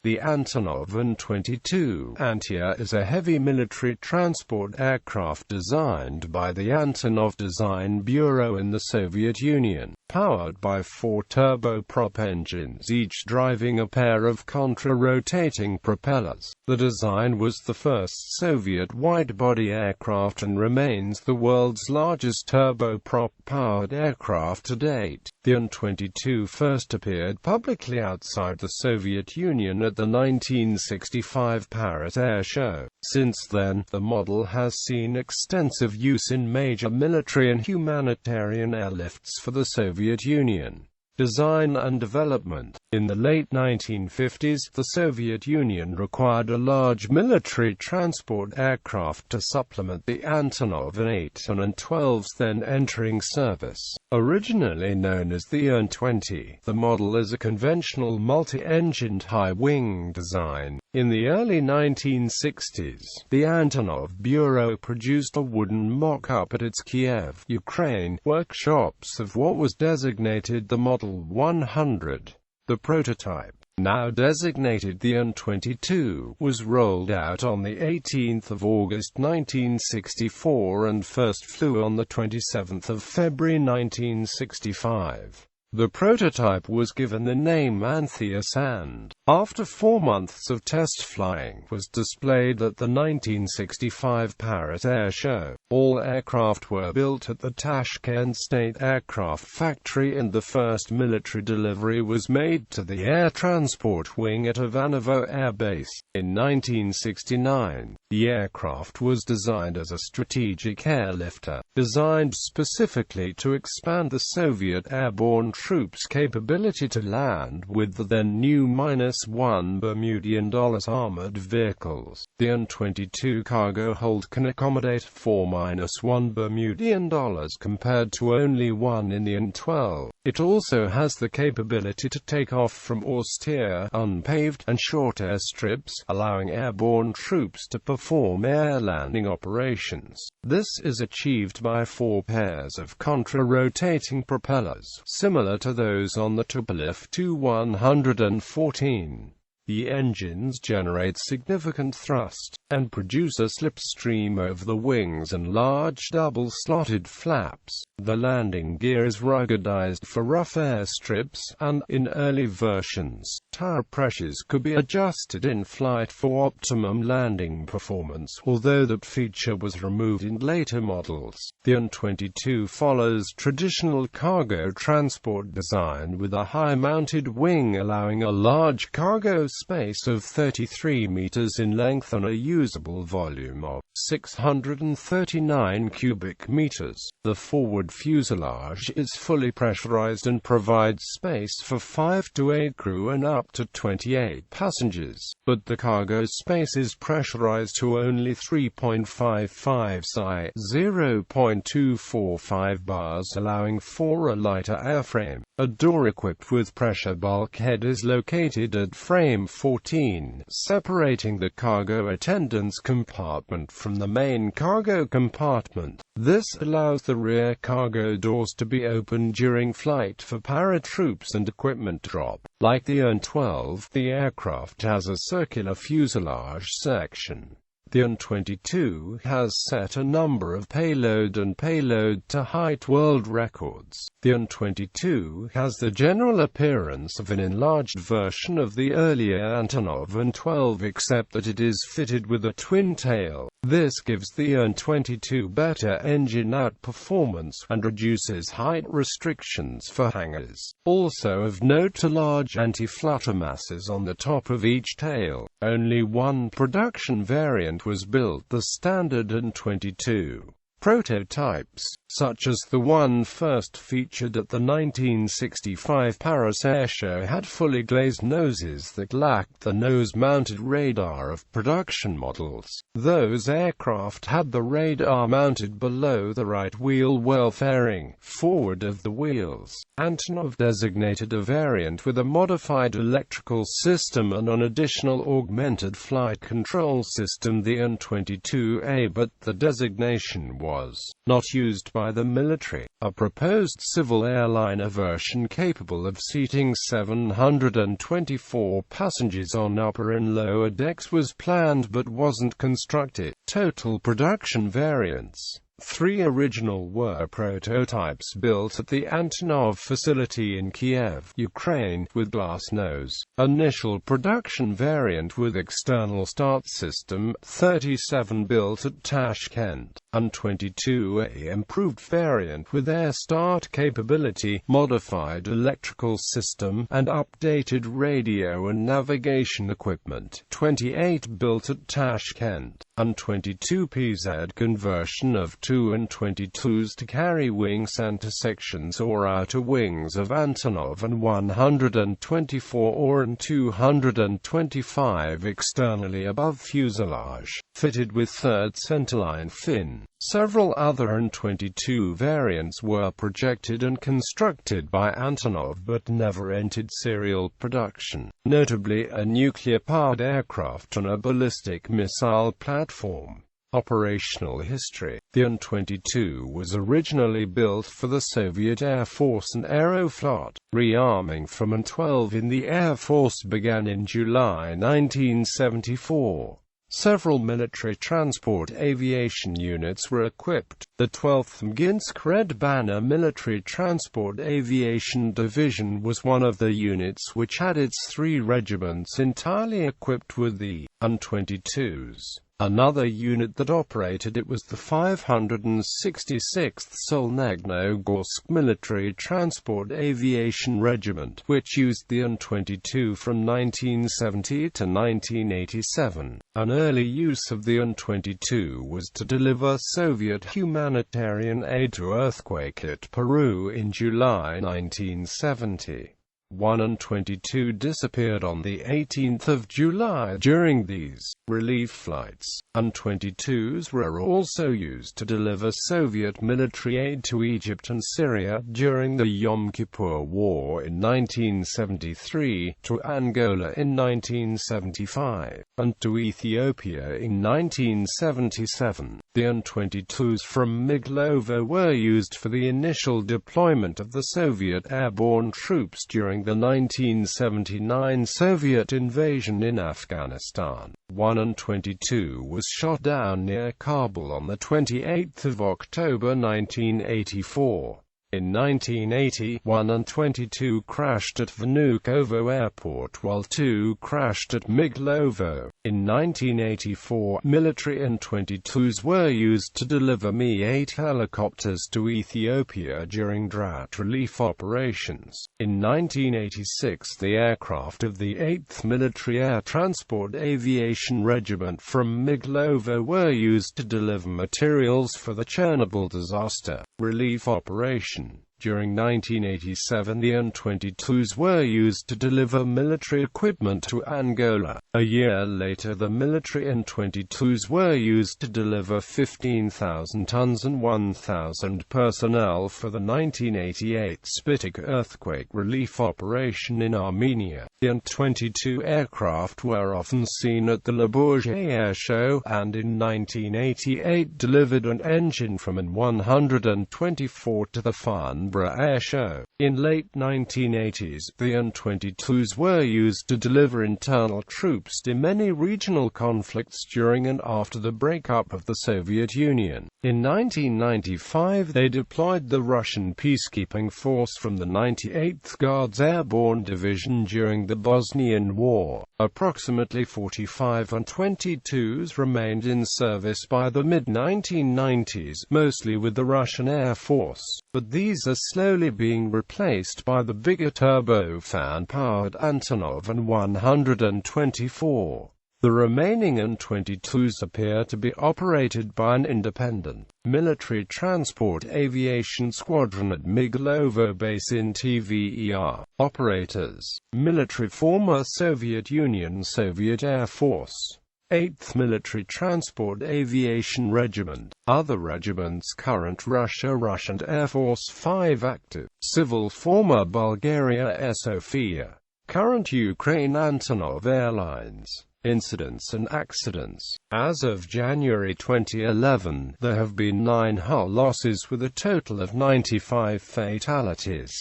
The Antonov An-22 Antei is a heavy military transport aircraft designed by the Antonov Design Bureau in the Soviet Union, powered by 4 turboprop engines, each driving a pair of contra-rotating propellers. The design was the first Soviet wide-body aircraft and remains the world's largest turboprop-powered aircraft to date. The An-22 first appeared publicly outside the Soviet Union at the 1965 Paris Air Show. Since then, the model has seen extensive use in major military and humanitarian airlifts for the Soviet Union. Design and development. In the late 1950s, the Soviet Union required a large military transport aircraft to supplement the Antonov An-8 and An-12s then entering service. Originally known as the An-20, the model is a conventional multi-engined high-wing design. In the early 1960s, the Antonov Bureau produced a wooden mock-up at its Kiev, Ukraine, workshops of what was designated the Mottl 100. The prototype, now designated the An-22, was rolled out on the 18th of August 1964 and first flew on the 27th of February 1965. The prototype was given the name Antei and, after 4 months of test flying, was displayed at the 1965 Paris Air Show. All aircraft were built at the Tashkent State Aircraft Factory and the first military delivery was made to the Air Transport Wing at Ivanovo Air Base. In 1969, the aircraft was designed as a strategic airlifter, designed specifically to expand the Soviet airborne troops' capability to land with the then new -1 Bermudian armored vehicles. The An-22 cargo hold can accommodate 4-1 Bermudian compared to only 1 in the An-12. It also has the capability to take off from austere, unpaved, and short airstrips, allowing airborne troops to perform air landing operations. This is achieved by 4 pairs of contra-rotating propellers, similar to those on the Tupolev Tu-114. The engines generate significant thrust, and produce a slipstream over the wings and large double-slotted flaps. The landing gear is ruggedized for rough airstrips, and, in early versions, tire pressures could be adjusted in flight for optimum landing performance, although that feature was removed in later models. The An-22 follows traditional cargo transport design with a high-mounted wing allowing a large cargo space of 33 meters in length and a usable volume of 639 cubic meters. The forward fuselage is fully pressurized and provides space for 5 to 8 crew and up to 28 passengers, but the cargo space is pressurized to only 3.55 psi, 0.245 bars, allowing for a lighter airframe. A door equipped with pressure bulkhead is located at frame 14, separating the cargo attendance compartment from the main cargo compartment. This allows the rear cargo doors to be opened during flight for paratroops and equipment drop. Like the An-12, the aircraft has a circular fuselage section. The An-22 has set a number of payload and payload-to-height world records. The An-22 has the general appearance of an enlarged version of the earlier Antonov An-12 except that it is fitted with a twin tail. This gives the An-22 better engine outperformance and reduces height restrictions for hangars. Also of note are large anti-flutter masses on the top of each tail. Only one production variant was built, the standard An-22. Prototypes, such as the one first featured at the 1965 Paris Air Show, had fully glazed noses that lacked the nose-mounted radar of production models. Those aircraft had the radar mounted below the right wheel well fairing forward of the wheels. Antonov designated a variant with a modified electrical system and an additional augmented flight control system, the An-22A, but the designation was was not used by the military. A proposed civil airliner version capable of seating 724 passengers on upper and lower decks was planned but wasn't constructed. Total production variants. 3 original were prototypes built at the Antonov facility in Kiev, Ukraine, with glass nose. Initial production variant with external start system, 37 built at Tashkent. An-22A improved variant with air start capability, modified electrical system, and updated radio and navigation equipment. 28 built at Tashkent. An-22PZ conversion of 2 An-22s to carry wing center sections or outer wings of Antonov An-124 or An-225 externally above fuselage, fitted with third centerline fin. Several other An-22 variants were projected and constructed by Antonov but never entered serial production, notably a nuclear-powered aircraft on a ballistic missile platform. Operational history. The An-22 was originally built for the Soviet Air Force and Aeroflot. Rearming from An-12 in the Air Force began in July 1974. Several military transport aviation units were equipped. The 12th Mginsk Red Banner Military Transport Aviation Division was one of the units which had its 3 regiments entirely equipped with the An-22s. Another unit that operated it was the 566th Solnegno-Gorsk Military Transport Aviation Regiment, which used the An-22 from 1970 to 1987. An early use of the An-22 was to deliver Soviet humanitarian aid to earthquake hit Peru in July 1970. One An-22 disappeared on the 18th of July during these relief flights. An-22s were also used to deliver Soviet military aid to Egypt and Syria during the Yom Kippur War in 1973, to Angola in 1975, and to Ethiopia in 1977. The An-22s from Miglovo were used for the initial deployment of the Soviet airborne troops during the 1979 Soviet invasion in Afghanistan. One An-22 was shot down near Kabul on the 28th of October 1984. In 1980, one An-22 crashed at Vnukovo Airport while 2 crashed at Miglovo. In 1984, military An-22s were used to deliver Mi-8 helicopters to Ethiopia during drought relief operations. In 1986, the aircraft of the 8th Military Air Transport Aviation Regiment from Miglovo were used to deliver materials for the Chernobyl disaster relief operation. During 1987, the An-22s were used to deliver military equipment to Angola. A year later, the military An-22s were used to deliver 15,000 tons and 1,000 personnel for the 1988 Spitak earthquake relief operation in Armenia. The An-22 aircraft were often seen at the Paris Air Show, and in 1988 delivered an engine from An-124 to the Paris Air Show. In late 1980s, the An-22s were used to deliver internal troops to many regional conflicts during and after the breakup of the Soviet Union. In 1995, they deployed the Russian peacekeeping force from the 98th Guards Airborne Division during the Bosnian War. Approximately 45 An-22s remained in service by the mid-1990s, mostly with the Russian Air Force, but these are slowly being replaced by the bigger turbofan-powered Antonov An-124. The remaining An-22s appear to be operated by an independent military transport aviation squadron at Miglovo base in TVER. Operators: military former Soviet Union, Soviet Air Force, 8th Military Transport Aviation Regiment. Other regiments: current Russia, Russian Air Force 5 active, civil former Bulgaria Air Sofia, current Ukraine Antonov Airlines. Incidents and accidents. As of January 2011, there have been 9 hull losses with a total of 95 fatalities.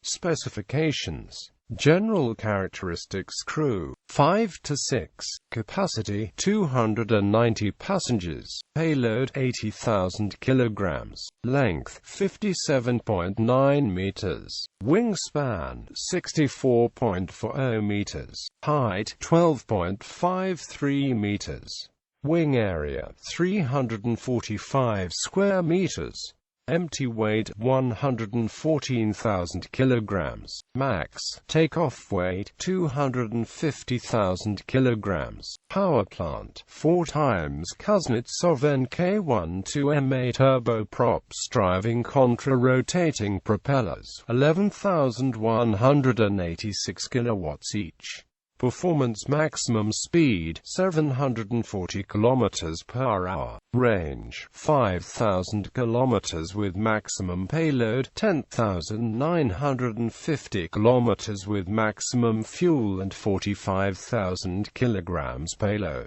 Specifications. General characteristics: crew 5 to 6, capacity 290 passengers, payload 80,000 kilograms, length 57.9 meters, wingspan 64.40 meters, height 12.53 meters, wing area 345 square meters. Empty weight 114,000 kilograms. Max takeoff weight 250,000 kilograms. Power plant 4 times Kuznetsov Nk-12Ma turboprops driving contra-rotating propellers 11,186 kilowatts each. Performance: maximum speed 740 km per hour, range 5,000 km with maximum payload 10,950 km with maximum fuel and 45,000 kg payload.